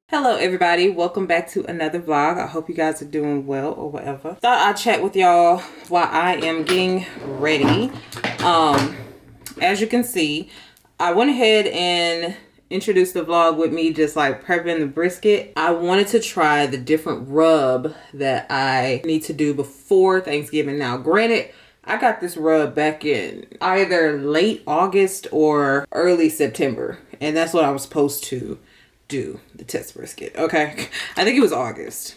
Hello everybody, welcome back to another vlog. I hope you guys are doing well or whatever. Thought I'd chat with y'all while I am getting ready. As you can see, I went ahead and introduced the vlog with me just like prepping the brisket. I wanted to try the different rub that I need to do before Thanksgiving. Now granted, I got this rub back in either late August or early September, and that's what I was supposed to do, the test brisket. Okay, I think it was August,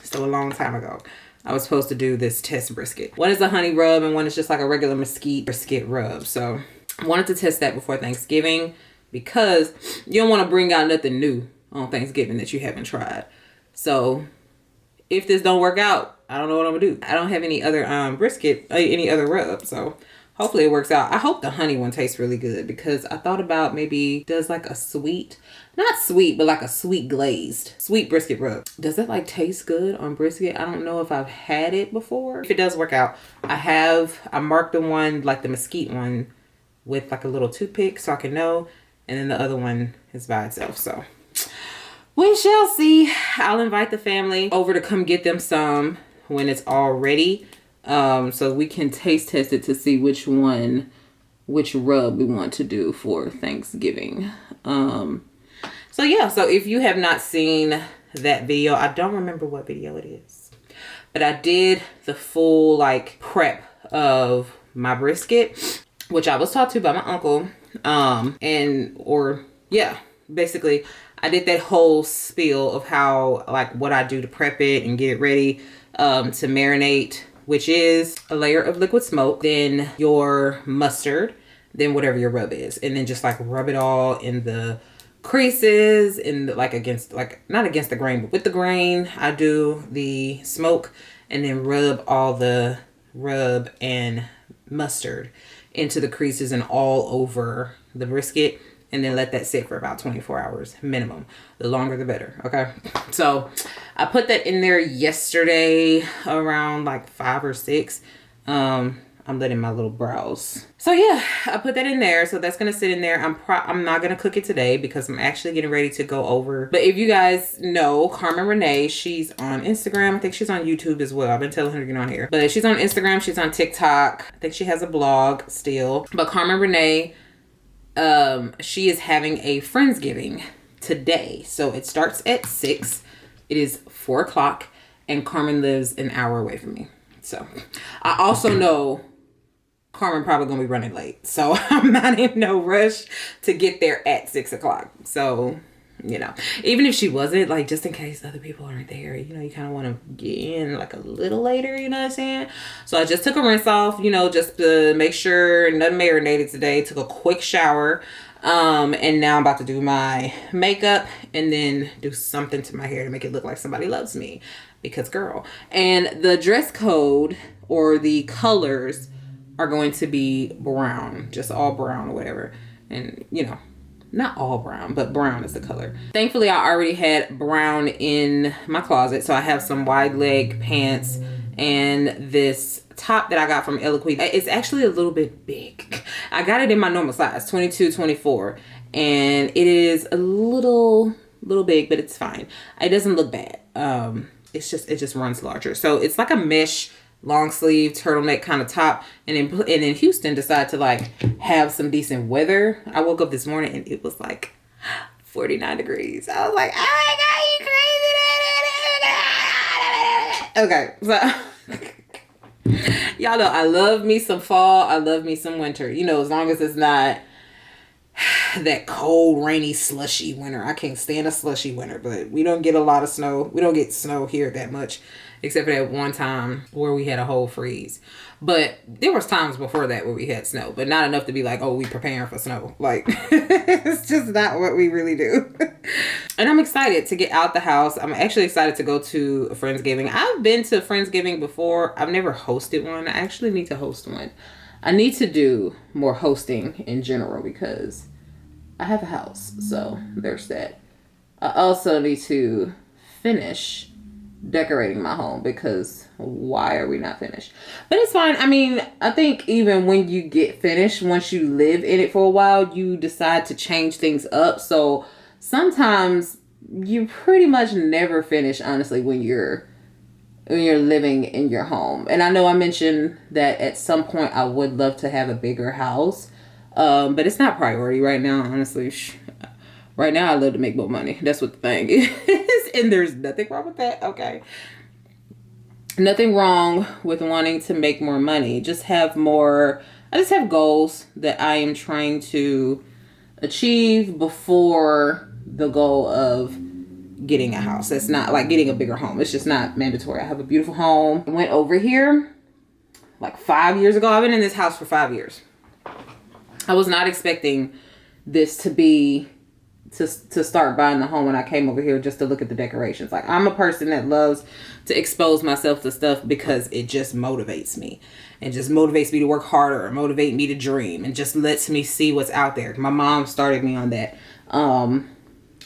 so a long time ago. I was supposed to do this test brisket. One is a honey rub and one is just like a regular mesquite brisket rub. So I wanted to test that before Thanksgiving because you don't want to bring out nothing new on Thanksgiving that you haven't tried. So if this don't work out, I don't know what I'm gonna do. I don't have any other brisket, any other rub, so hopefully it works out. I hope the honey one tastes really good because I thought about maybe does like a sweet, not sweet, but like a sweet glazed, sweet brisket rub. Does that like taste good on brisket? I don't know if I've had it before. If it does work out, I marked the one, like the mesquite one, with like a little toothpick so I can know. And then the other one is by itself, so we shall see. I'll invite the family over to come get them some when it's all ready. So we can taste test it to see which rub we want to do for Thanksgiving. So yeah, so if you have not seen that video, I don't remember what video it is, but I did the full like prep of my brisket, which I was taught to by my uncle. Basically I did that whole spiel of how, like, what I do to prep it and get it ready to marinate, which is a layer of liquid smoke, then your mustard, then whatever your rub is, and then just like rub it all in the creases and like against, like not against the grain, but with the grain. I do the smoke and then rub all the rub and mustard into the creases and all over the brisket, and then let that sit for about 24 hours minimum. The longer the better, okay? So I put that in there yesterday around like 5 or 6. I'm letting my little brows. So yeah, I put that in there. So that's gonna sit in there. I'm not gonna cook it today because I'm actually getting ready to go over. But if you guys know Carmen Renee, she's on Instagram. I think she's on YouTube as well. I've been telling her to get on here. But she's on Instagram, she's on TikTok. I think she has a blog still. But Carmen Renee, she is having a Friendsgiving today. So it starts at 6. It is 4 o'clock and Carmen lives an hour away from me. So I also know Carmen probably gonna be running late, so I'm not in no rush to get there at 6 o'clock. So, you know, even if she wasn't, like, just in case other people aren't there, you know, you kind of want to get in like a little later, you know what I'm saying? So I just took a rinse off, you know, just to make sure nothing marinated today. Took a quick shower, and now I'm about to do my makeup and then do something to my hair to make it look like somebody loves me, because girl. And the dress code or the colors are going to be brown, just all brown or whatever. And, you know, not all brown, but brown is the color. Thankfully, I already had brown in my closet. So I have some wide leg pants and this top that I got from Eloquii. It's actually a little bit big. I got it in my normal size, 22, 24. And it is a little big, but it's fine. It doesn't look bad. It just runs larger. So it's like a mesh long sleeve turtleneck kind of top, and in Houston decided to like have some decent weather. I woke up this morning and it was like 49 degrees. I was like, oh my god, you crazy. Okay, so y'all know I love me some fall, I love me some winter, you know, as long as it's not that cold, rainy, slushy winter. I can't stand a slushy winter, but we don't get a lot of snow. We don't get snow here that much, except for that one time where we had a whole freeze. But there was times before that where we had snow, but not enough to be like, oh, we preparing for snow. Like, it's just not what we really do. And I'm excited to get out the house. I'm actually excited to go to a Friendsgiving. I've been to Friendsgiving before. I've never hosted one. I actually need to host one. I need to do more hosting in general because I have a house. So there's that. I also need to finish decorating my home because why are we not finished? But it's fine. I mean, I think even when you get finished, once you live in it for a while, you decide to change things up. So sometimes you pretty much never finish, honestly, when you're living in your home. And I know I mentioned that at some point I would love to have a bigger house, but it's not priority right now, honestly. Right now I love to make more money. That's what the thing is. And there's nothing wrong with that. Okay. Nothing wrong with wanting to make more money. I just have goals that I am trying to achieve before the goal of getting a house. It's not like getting a bigger home. It's just not mandatory. I have a beautiful home. I went over here like 5 years ago. I've been in this house for 5 years. I was not expecting this to start buying the home when I came over here just to look at the decorations. Like, I'm a person that loves to expose myself to stuff because it just motivates me. It just motivates me to work harder, or motivate me to dream, and just lets me see what's out there. My mom started me on that.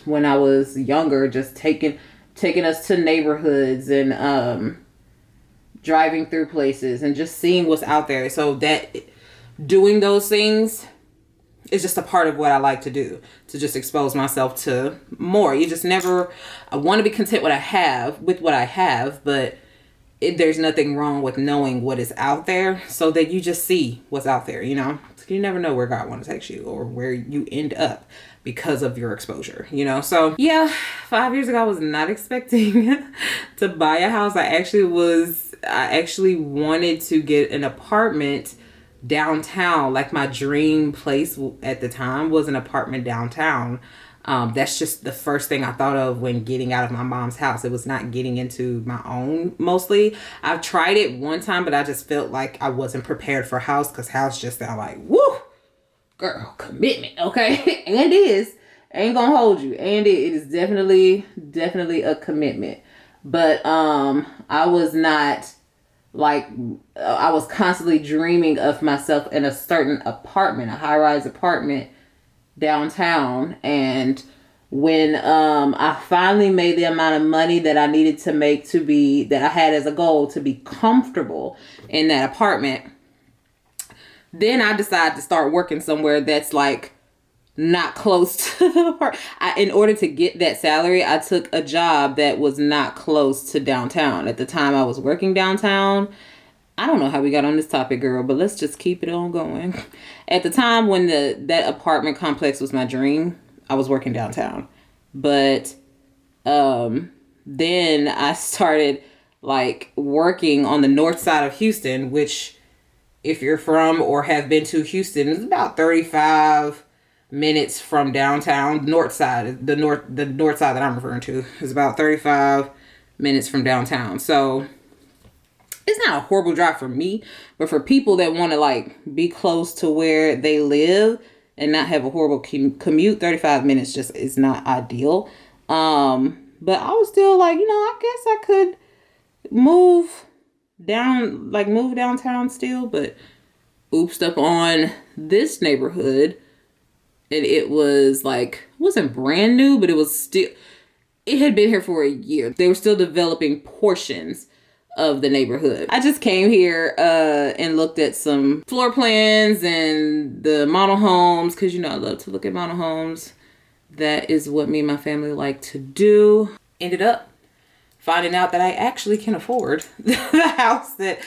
When I was younger, just taking us to neighborhoods and driving through places and just seeing what's out there. So that doing those things is just a part of what I like to do, to just expose myself to more. I want to be content with what I have, but there's nothing wrong with knowing what is out there so that you just see what's out there, you know? You never know where God wants to take you or where you end up because of your exposure, you know? So yeah, 5 years ago, I was not expecting to buy a house. I actually wanted to get an apartment downtown. Like, my dream place at the time was an apartment downtown. That's just the first thing I thought of when getting out of my mom's house. It was not getting into my own mostly. I've tried it one time, but I just felt like I wasn't prepared for house, because house just sound like, woo, girl, commitment, okay? And it is. Ain't gonna hold you. And it is definitely a commitment. But I was not like, I was constantly dreaming of myself in a certain apartment, a high-rise apartment downtown. And when I finally made the amount of money that I needed to make, that I had as a goal to be comfortable in that apartment, then I decided to start working somewhere that's like not close to the apartment. In order to get that salary, I took a job that was not close to downtown. At the time I was working downtown. I don't know how we got on this topic, girl, but let's just keep it on going. At the time when that apartment complex was my dream, I was working downtown. But then I started like working on the north side of Houston, which, if you're from or have been to Houston, is about 35 minutes from downtown. North side, the north side that I'm referring to is about 35 minutes from downtown. So it's not a horrible drive for me, but for people that want to like be close to where they live and not have a horrible commute, 35 minutes just is not ideal. But I was still like, I guess I could move downtown still, but oopsed up on this neighborhood. And it was like, it wasn't brand new, but it had been here for a year. They were still developing portions of the neighborhood. I just came here and looked at some floor plans and the model homes, because I love to look at model homes. That is what me and my family like to do. Ended up finding out that I actually can afford the house that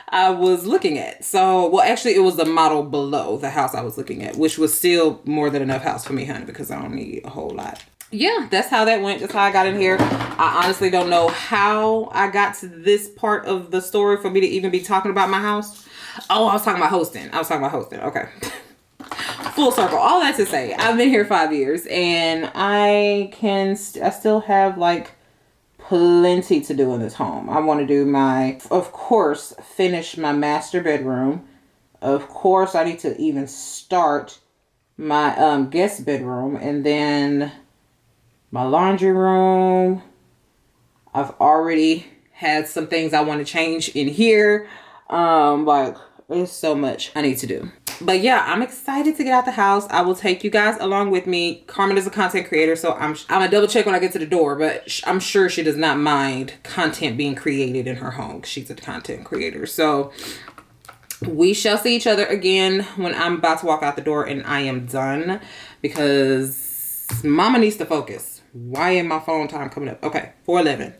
I was looking at. So, well, actually it was the model below the house I was looking at, which was still more than enough house for me, honey, because I don't need a whole lot. Yeah, that's how that went. That's how I got in here. I honestly don't know how I got to this part of the story for me to even be talking about my house. Oh, I was talking about hosting. Okay. Full circle. All that to say, I've been here 5 years and I still have like plenty to do in this home. I want to do of course, finish my master bedroom. Of course, I need to even start my guest bedroom, and then my laundry room. I've already had some things I want to change in here. Like, there's so much I need to do. But yeah, I'm excited to get out the house. I will take you guys along with me. Carmen is a content creator, so I'm gonna double check when I get to the door, but I'm sure she does not mind content being created in her home. She's a content creator. So we shall see each other again when I'm about to walk out the door and I am done, because mama needs to focus. Why is my phone time coming up? Okay, 4:11.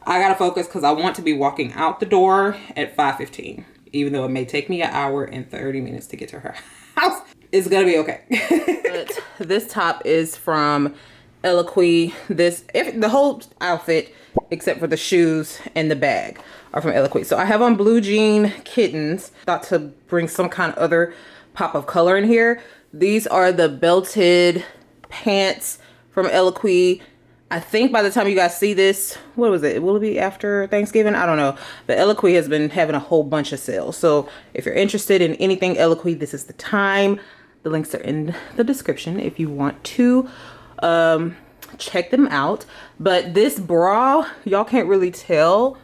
I gotta focus because I want to be walking out the door at 5:15. Even though it may take me an hour and 30 minutes to get to her house, it's gonna be okay. But this top is from Eloquii. The whole outfit, except for the shoes and the bag, are from Eloquii. So I have on blue jean kittens. Thought to bring some kind of other pop of color in here. These are the belted pants from Eloquii. I think by the time you guys see this, what was it? Will it be after Thanksgiving? I don't know. But Eloquii has been having a whole bunch of sales. So if you're interested in anything Eloquii, this is the time. The links are in the description if you want to check them out. But this bra, y'all can't really tell,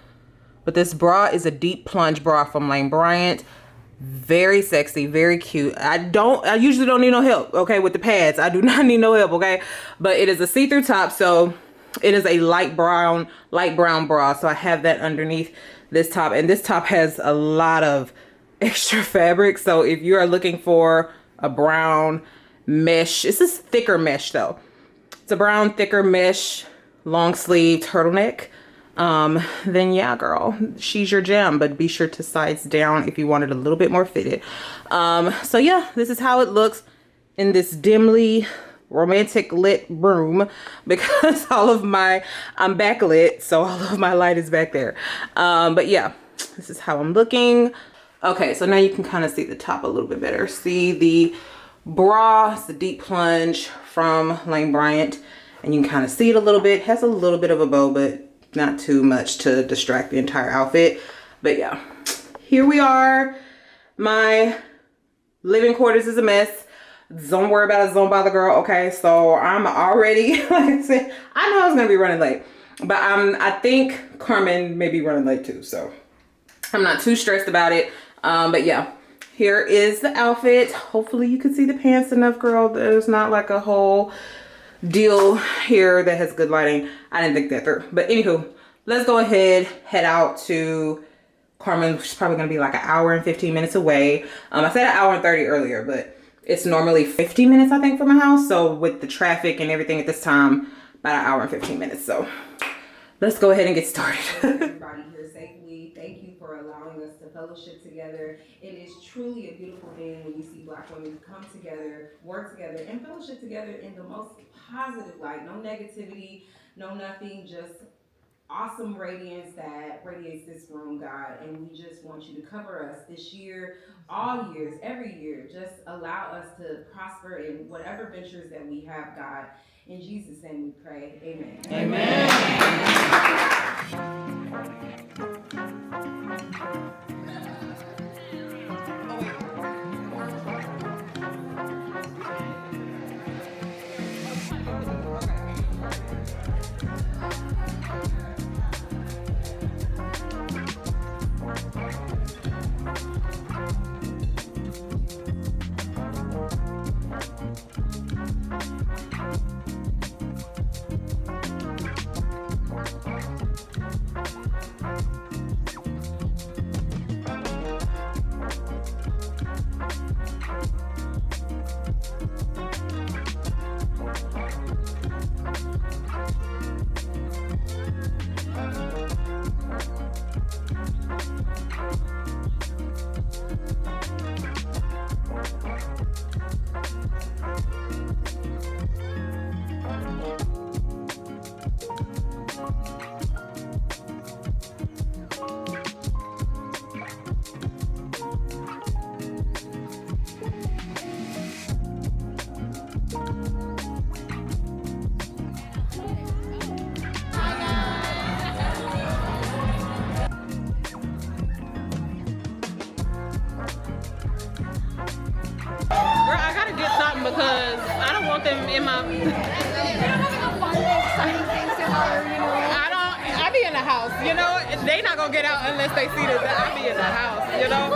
but this bra is a deep plunge bra from Lane Bryant. Very sexy, very cute. I usually don't need no help, okay, with the pads. I do not need no help, okay? But it is a see-through top, so it is a light brown bra. So I have that underneath this top, and this top has a lot of extra fabric. So if you are looking for a brown mesh, this is thicker mesh though. It's a brown thicker mesh long sleeve turtleneck. Then yeah, girl, she's your gem, but be sure to size down if you want it a little bit more fitted. So yeah, this is how it looks in this dimly romantic lit room, because I'm backlit, so all of my light is back there. But yeah, this is how I'm looking. Okay, so now you can kind of see the top a little bit better. See the bra. It's a deep plunge from Lane Bryant, and you can kind of see it a little bit. It has a little bit of a bow, but not too much to distract the entire outfit. But yeah, here we are. My living quarters is a mess. Don't worry about it, don't bother, girl. Okay, so I'm already, like I said, I know I was gonna be running late, but I think Carmen may be running late too, so I'm not too stressed about it. But yeah, here is the outfit. Hopefully you can see the pants enough, girl. There's not like a whole deal here that has good lighting. I didn't think that through. But anywho, let's go ahead, head out to Carmen, which is probably gonna be like an hour and 15 minutes away. I said an hour and 30 earlier, but it's normally 50 minutes, I think, from my house. So with the traffic and everything at this time, about an hour and 15 minutes. So let's go ahead and get started. Everybody here safely. Thank you for allowing us to fellowship together. It is truly a beautiful thing when you see Black women come together, work together, and fellowship together in the most positive light. No negativity, no nothing, just awesome radiance that radiates this room, God. And we just want you to cover us this year, all years, every year. Just allow us to prosper in whatever ventures that we have, God. In Jesus' name we pray. Amen. Amen. Girl, I gotta get something because I don't want them in my. I be in the house, you know. They not gonna get out unless they see this. I be in the house, you know.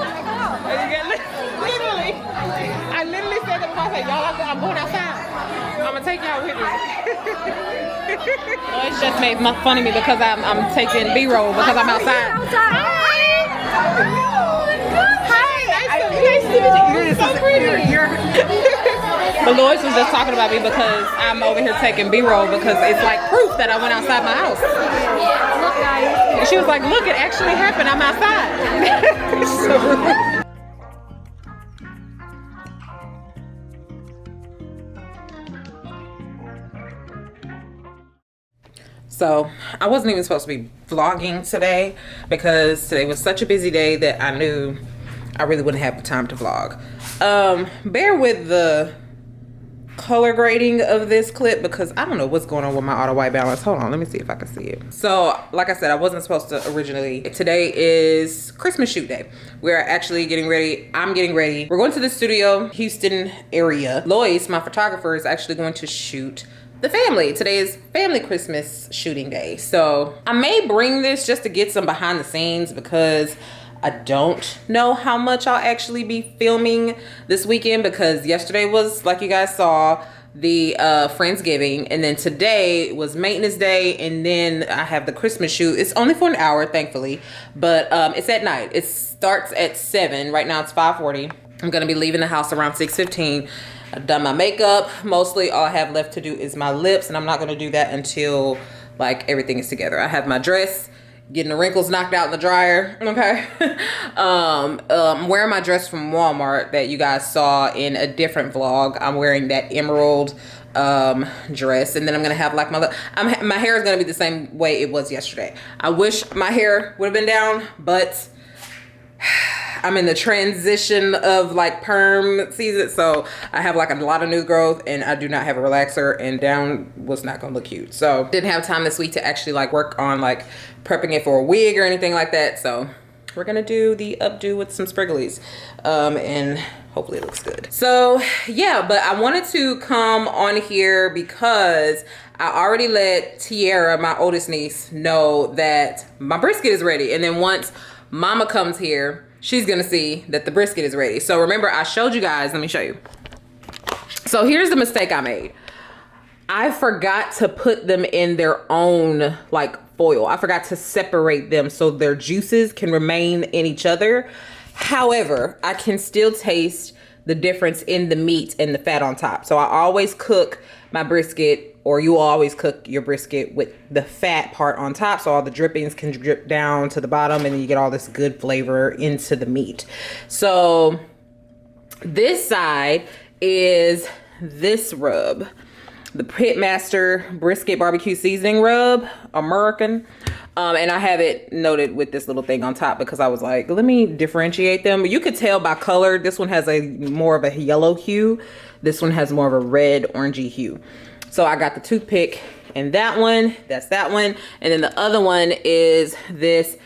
Literally, I literally said that when I said, y'all, I'm going outside. I'm gonna take y'all with me. Well, it's just made fun of me because I'm taking B-roll because I'm outside. Nice to meet you. You're so pretty. But Lois was just talking about me because I'm over here taking B-roll because it's like proof that I went outside my house. Look, guys. And she was like, look, it actually happened. I'm outside. So I wasn't even supposed to be vlogging today because today was such a busy day that I knew I really wouldn't have the time to vlog. Bear with the color grading of this clip because I don't know what's going on with my auto white balance. Hold on, let me see if I can see it. So like I said, I wasn't supposed to originally. Today is Christmas shoot day. We're actually getting ready. I'm getting ready. We're going to the studio, Houston area. Lois, my photographer, is actually going to shoot the family. Today is family Christmas shooting day. So I may bring this just to get some behind the scenes because I don't know how much I'll actually be filming this weekend because yesterday was, like you guys saw, the Friendsgiving, and then today was maintenance day, and then I have the Christmas shoot. It's only for an hour, thankfully, but it's at night. It starts at 7. Right now it's 5:40. I'm gonna be leaving the house around 6:15. I've done my makeup. Mostly all I have left to do is my lips, and I'm not gonna do that until like everything is together. I have my dress, getting the wrinkles knocked out in the dryer, okay? I'm wearing my dress from Walmart that you guys saw in a different vlog. I'm wearing that emerald dress, and then I'm gonna have like my hair is gonna be the same way it was yesterday. I wish my hair would have been down, but I'm in the transition of like perm season, so I have like a lot of new growth, and I do not have a relaxer, and down was not gonna look cute. So didn't have time this week to actually like work on like prepping it for a wig or anything like that. So we're gonna do the updo with some spriggles, and hopefully it looks good. So yeah, but I wanted to come on here because I already let Tiara, my oldest niece, know that my brisket is ready. And then once Mama comes here, she's gonna see that the brisket is ready. So remember, I showed you guys, let me show you. So here's the mistake I made. I forgot to put them in their own like foil. I forgot to separate them so their juices can remain in each other. However, I can still taste the difference in the meat and the fat on top. So I always cook my brisket, or you always cook your brisket with the fat part on top, so all the drippings can drip down to the bottom, and then you get all this good flavor into the meat. So this side is this rub, the Pitmaster Brisket Barbecue Seasoning Rub, American. And I have it noted with this little thing on top because I was like, let me differentiate them. You could tell by color, this one has a more of a yellow hue. This one has more of a red orangey hue. So I got the toothpick and that one, that's that one. And then the other one is this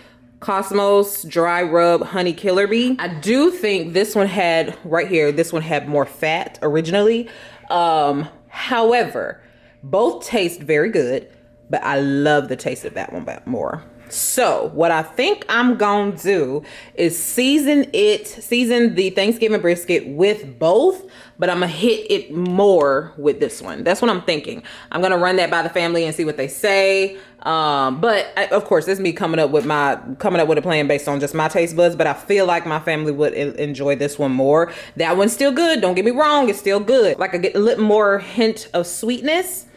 Cosmos Dry Rub Honey Killer Bee. I do think this one had, right here, this one had more fat originally. However, both taste very good, but I love the taste of that one more. So what I think I'm gonna do is season the Thanksgiving brisket with both, but I'm gonna hit it more with this one. That's what I'm thinking. I'm gonna run that by the family and see what they say. Of course, this is me coming up with a plan based on just my taste buds, but I feel like my family would enjoy this one more. That one's still good. Don't get me wrong. It's still good. Like I get a little more hint of sweetness.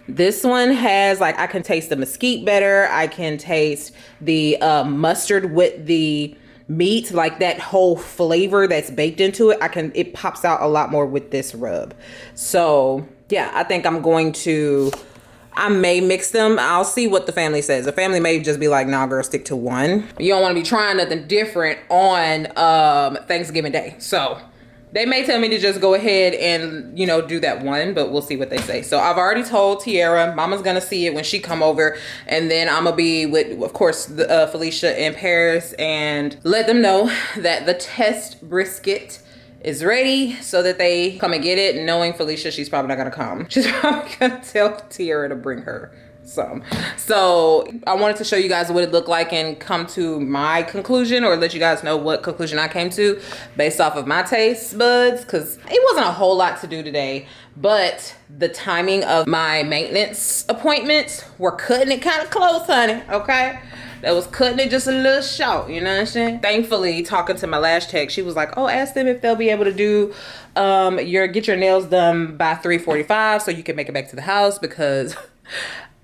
This one has, like, I can taste the mesquite better. I can taste the mustard with the meat, like that whole flavor that's baked into it. It pops out a lot more with this rub. So yeah, I think I may mix them. I'll see what the family says. The family may just be like, nah, girl, stick to one. You don't want to be trying nothing different on Thanksgiving Day. So they may tell me to just go ahead and, you know, do that one, but we'll see what they say. So I've already told Tiara, Mama's gonna see it when she come over, and then I'm gonna be with, of course, Felicia and Paris, and let them know that the test brisket is ready so that they come and get it. Knowing Felicia, she's probably not gonna come. She's probably gonna tell Tiara to bring her some. So I wanted to show you guys what it looked like and come to my conclusion, or let you guys know what conclusion I came to based off of my taste buds, because it wasn't a whole lot to do today, but the timing of my maintenance appointments were cutting it kind of close, honey. Okay, that was cutting it just a little short, you know what I'm saying? Thankfully, talking to my lash tech, she was like, oh, ask them if they'll be able to do get your nails done by 3:45 so you can make it back to the house, because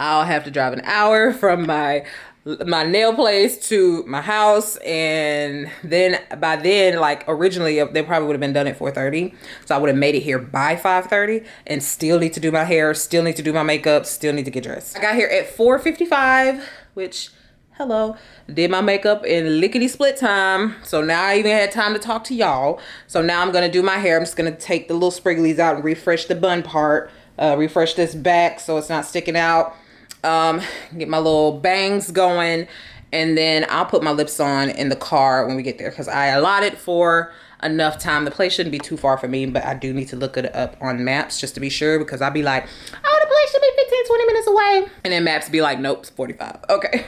I'll have to drive an hour from my nail place to my house, and then by then, like, originally they probably would have been done at 4:30, so I would have made it here by 5:30 and still need to do my hair, still need to do my makeup, still need to get dressed. I got here at 4:55, which, hello, did my makeup in lickety split time, so now I even had time to talk to y'all. So now I'm gonna do my hair. I'm just gonna take the little sprigglies out and refresh the bun part, refresh this back so it's not sticking out. Get my little bangs going, and then I'll put my lips on in the car when we get there, because I allotted for enough time. The place shouldn't be too far from me, but I do need to look it up on maps just to be sure, because I'll be like, oh, the place should be 15-20 minutes away, and then maps be like, nope, it's 45. Okay.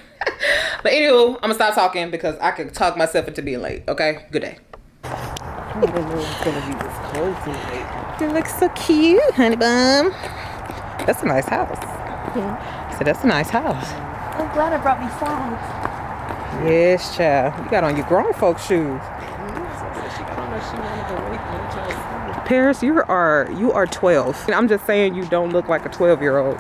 But anywho, I'm gonna stop talking because I could talk myself into being late. Okay, good day. I didn't know it was gonna be this cold tonight. It looks so cute, honey bun. That's a nice house. Yeah. So that's a nice house. I'm glad I brought me slides. Yes, child. You got on your grown folks shoes. Paris, you are 12. I'm just saying, you don't look like a 12-year-old.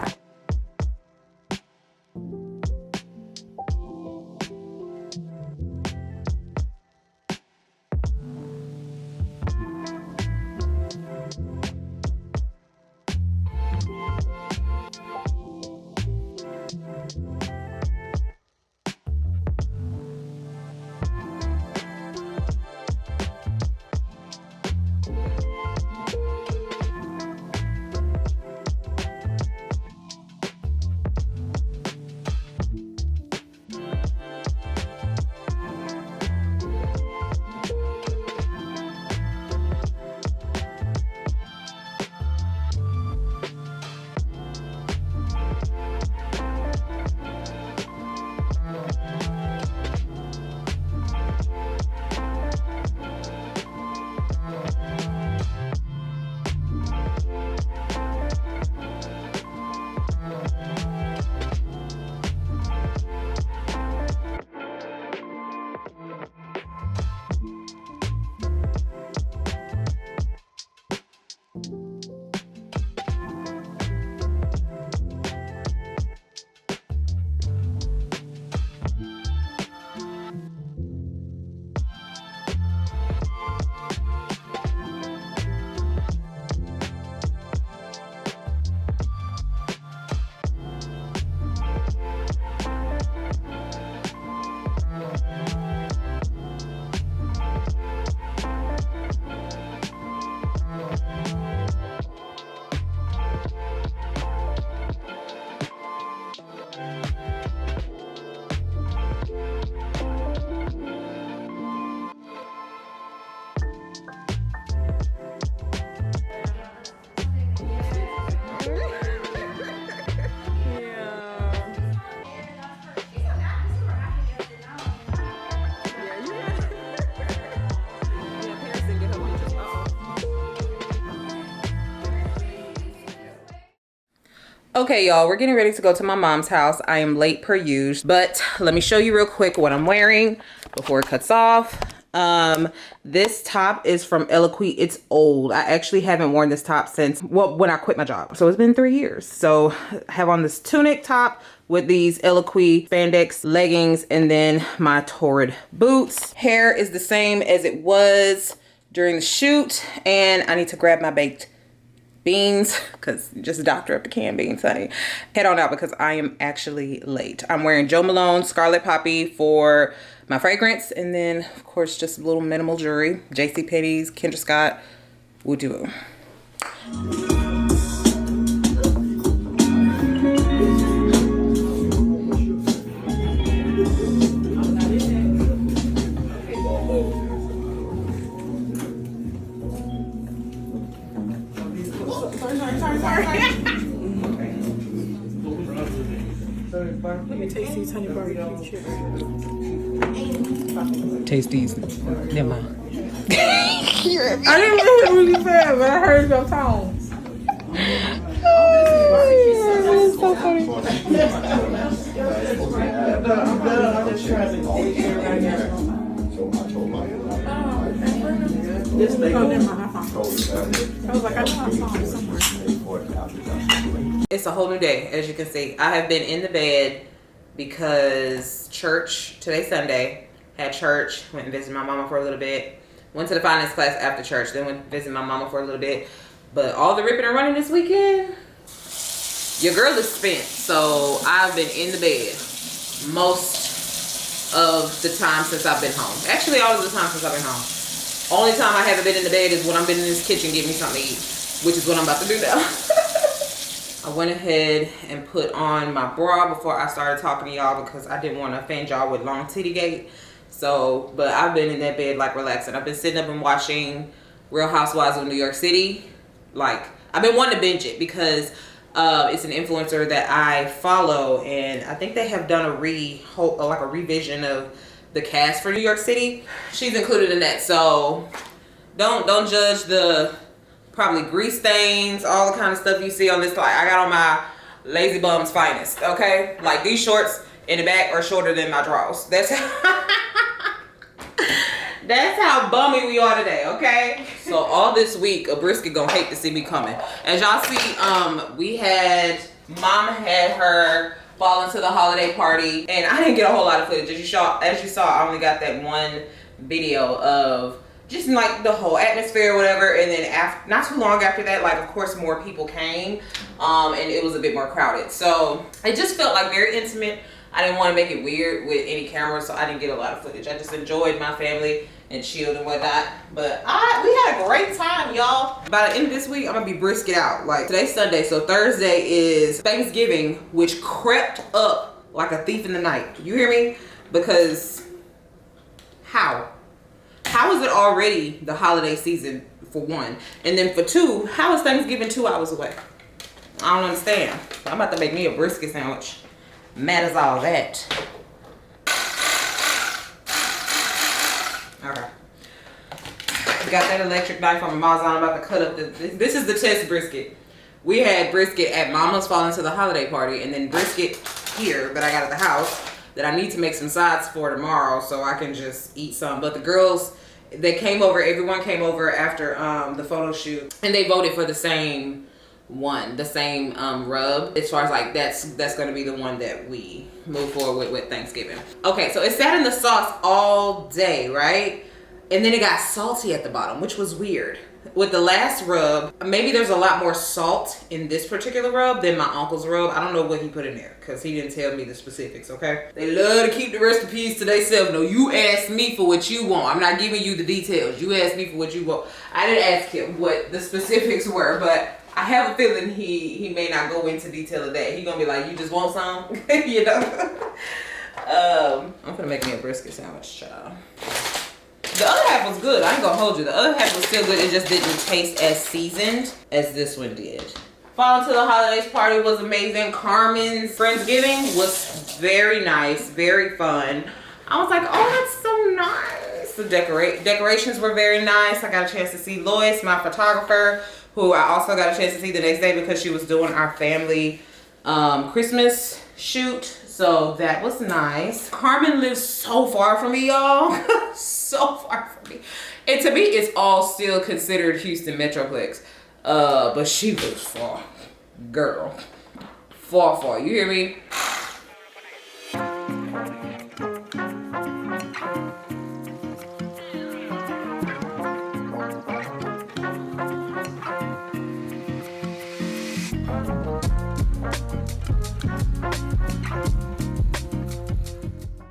Okay, y'all, we're getting ready to go to my mom's house. I am late per usual, but let me show you real quick what I'm wearing before it cuts off. This top is from Eloquii. It's old. I actually haven't worn this top since, well, when I quit my job. So it's been 3 years. So I have on this Tunic top with these Eloquii spandex leggings and then my Torrid boots. Hair is the same as it was during the shoot, and I need to grab my baked beans because you just doctor up the canned beans, honey. Head on out because I am actually late. I'm wearing Jo Malone Scarlet Poppy for my fragrance, and then of course just a little minimal jewelry. JCPenney's, Kendra Scott, will do. Let me taste these honey barbecue chips. Taste these. Never mind. I didn't hear it really fast, but I heard your tones. That's so funny. Oh, never mind. I was like, I know I saw him somewhere. It's a whole new day, as you can see. I have been in the bed because church, today's Sunday, had church, went and visited my mama for a little bit, went to the finance class after church, then went to visit my mama for a little bit. But all the ripping and running this weekend, your girl is spent. So I've been in the bed most of the time since I've been home. Actually, all of the time since I've been home. Only time I haven't been in the bed is when I've been in this kitchen getting me something to eat, which is what I'm about to do now. I went ahead and put on my bra before I started talking to y'all because I didn't want to offend y'all with long titty gate. So, but I've been in that bed like relaxing. I've been sitting up and watching Real Housewives of New York City. Like, I've been wanting to binge it because it's an influencer that I follow, and I think they have done a revision of the cast for New York City. She's included in that, so don't judge the probably grease stains, all the kind of stuff you see on this. Like, I got on my lazy bum's finest, okay? Like, these shorts in the back are shorter than my drawers. That's how bummy we are today, okay? So all this week, a Brisket gonna hate to see me coming. As y'all see, Mom had her fall into the holiday party, and I didn't get a whole lot of footage. As you saw, I only got that one video of just like the whole atmosphere or whatever, and then after, not too long after that, like, of course more people came, and it was a bit more crowded, so it just felt like very intimate. I didn't want to make it weird with any camera, so I didn't get a lot of footage. I just enjoyed my family and chilled and whatnot, but we had a great time, y'all. By the end of this week, I'm gonna be brisket out. Like, today's Sunday, so Thursday is Thanksgiving, which crept up like a thief in the night. You hear me? Because how is it already the holiday season, for one? And then for two, how is Thanksgiving 2 hours away? I don't understand. I'm about to make me a brisket sandwich. Mad as all that. Okay. Got that electric knife on my mom's. I'm about to cut up this is the test brisket. We had brisket at Mama's falling to the holiday party, and then brisket here that I got at the house that I need to make some sides for tomorrow so I can just eat some. But the girls, they came over, everyone came over after the photo shoot, and they voted for the same one, the same rub, as far as like that's going to be the one that we move forward with Thanksgiving. Okay, so it sat in the sauce all day, right? And then it got salty at the bottom, which was weird. With the last rub, maybe there's a lot more salt in this particular rub than my uncle's rub. I don't know what he put in there because he didn't tell me the specifics, okay? They love to keep the recipes to themselves. No, you asked me for what you want. I'm not giving you the details. You asked me for what you want. I didn't ask him what the specifics were, but I have a feeling he may not go into detail of that. He gonna be like, you just want some? You know? I'm gonna make me a brisket sandwich, child. The other half was good. I ain't gonna hold you. The other half was still good. It just didn't taste as seasoned as this one did. Fall into the Holidays party was amazing. Carmen's Friendsgiving was very nice, very fun. I was like, oh, that's so nice. The decorations were very nice. I got a chance to see Lois, my photographer, who I also got a chance to see the next day because she was doing our family Christmas shoot. So that was nice. Carmen lives so far from me, y'all. So far from me. And to me, it's all still considered Houston Metroplex. But she lives far. Girl. Far, far. You hear me?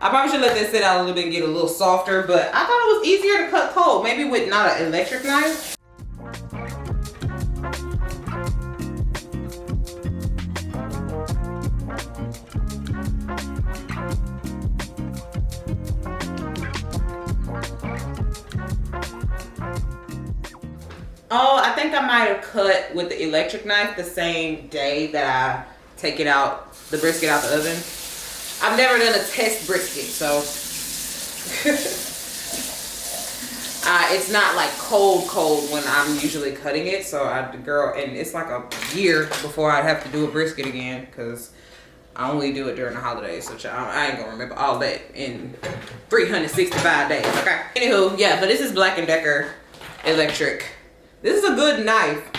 I probably should let this sit out a little bit and get a little softer, but I thought it was easier to cut cold. Maybe with not an electric knife. Oh, I think I might have cut with the electric knife the same day that I take it out, the brisket out the oven. I've never done a test brisket, so it's not like cold when I'm usually cutting it. So and it's like a year before I'd have to do a brisket again because I only do it during the holidays. So I ain't gonna remember all that in 365 days. Okay. Anywho, yeah, but this is Black & Decker electric. This is a good knife.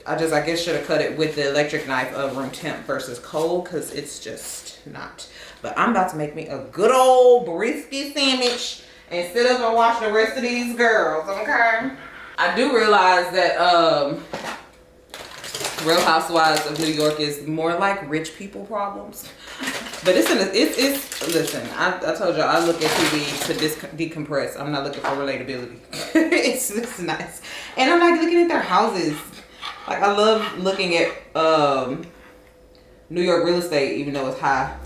I guess should have cut it with the electric knife of room temp versus cold because it's just not. But I'm about to make me a good old brisket sandwich and sit up and watch the rest of these girls, okay? I do realize that Real Housewives of New York is more like rich people problems. But it's listen, I told y'all I look at TV to decompress. I'm not looking for relatability. it's nice. And I'm like looking at their houses. Like I love looking at New York real estate, even though it's high.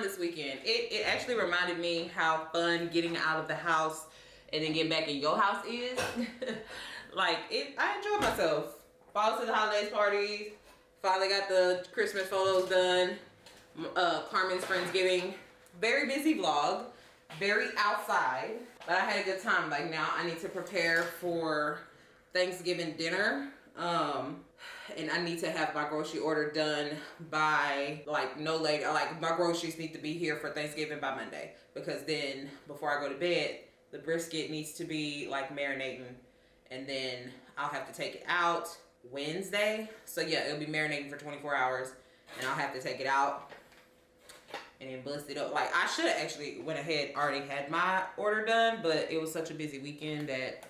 This weekend it actually reminded me how fun getting out of the house and then getting back in your house is. I enjoyed myself. Followed to the holidays parties, finally got the Christmas photos done, Carmen's Friendsgiving, very busy vlog, very outside, but I had a good time. Like now I need to prepare for Thanksgiving dinner. And I need to have my grocery order done by like no later. Like my groceries need to be here for Thanksgiving by Monday because then before I go to bed, the brisket needs to be like marinating, and then I'll have to take it out Wednesday. So yeah, it'll be marinating for 24 hours, and I'll have to take it out and then bust it up. Like I should have actually went ahead already had my order done, but it was such a busy weekend that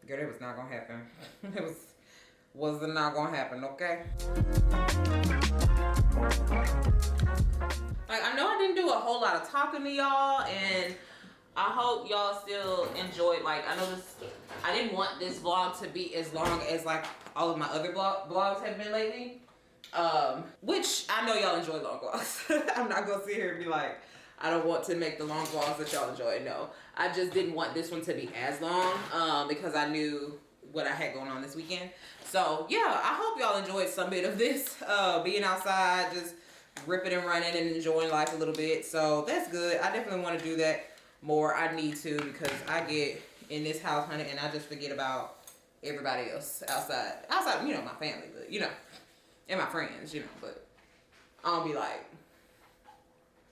girl, it was not gonna happen. It was not gonna happen, okay? Like I know I didn't do a whole lot of talking to y'all, and I hope y'all still enjoyed. Like I didn't want this vlog to be as long as like all of my other vlogs have been lately. Which I know y'all enjoy long vlogs. I'm not gonna sit here and be like, I don't want to make the long vlogs that y'all enjoy. No, I just didn't want this one to be as long because I knew what I had going on this weekend. So yeah, I hope y'all enjoyed some bit of this, being outside, just ripping and running and enjoying life a little bit. So that's good. I definitely want to do that more. I need to because I get in this house, honey, and I just forget about everybody else outside, you know, my family, but you know, and my friends, you know, but I don't be like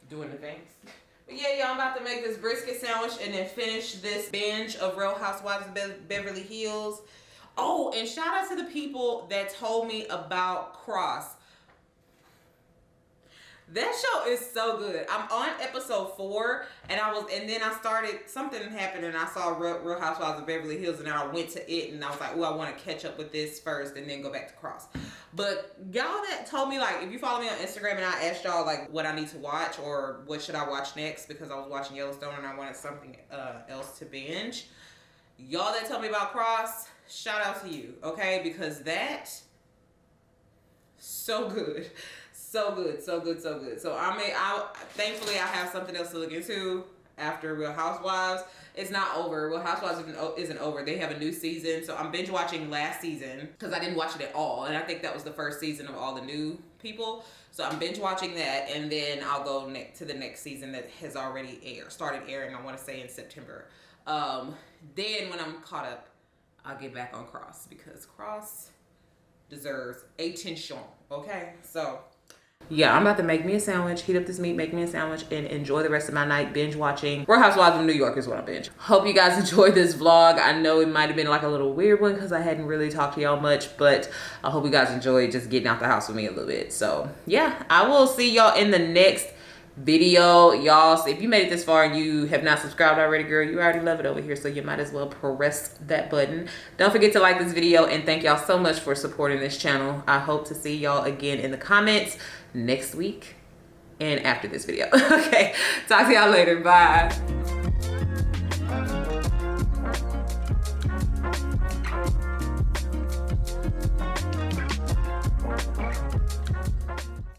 doing the things. But yeah, y'all, I'm about to make this brisket sandwich and then finish this binge of Real Housewives of Beverly Hills. Oh, and shout out to the people that told me about Cross. That show is so good. I'm on episode 4, and then I started, something happened, and I saw Real Housewives of Beverly Hills, and then I went to it, and I was like, oh, I want to catch up with this first, and then go back to Cross. But y'all that told me, like, if you follow me on Instagram, and I asked y'all, like, what I need to watch, or what should I watch next, because I was watching Yellowstone, and I wanted something else to binge. Y'all that told me about Cross, shout out to you, okay? Because that So good. So good. So good. So good. So thankfully I have something else to look into after Real Housewives. It's not over. Real Housewives isn't over. They have a new season. So I'm binge watching last season because I didn't watch it at all. And I think that was the first season of all the new people. So I'm binge watching that. And then I'll go to the next season that has already started airing, I want to say in September. Then when I'm caught up, I'll get back on Cross because Cross deserves attention. Okay? So yeah, I'm about to make me a sandwich, heat up this meat, make me a sandwich, and enjoy the rest of my night binge watching Real Housewives of New York is what I binge. Hope you guys enjoyed this vlog. I know it might have been like a little weird one because I hadn't really talked to y'all much, but I hope you guys enjoyed just getting out the house with me a little bit. So yeah, I will see y'all in the next video. Y'all, if you made it this far and you have not subscribed already, girl, you already love it over here, so you might as well press that button. Don't forget to like this video, and thank y'all so much for supporting this channel. I hope to see y'all again in the comments next week and after this video. Okay, talk to y'all later. Bye.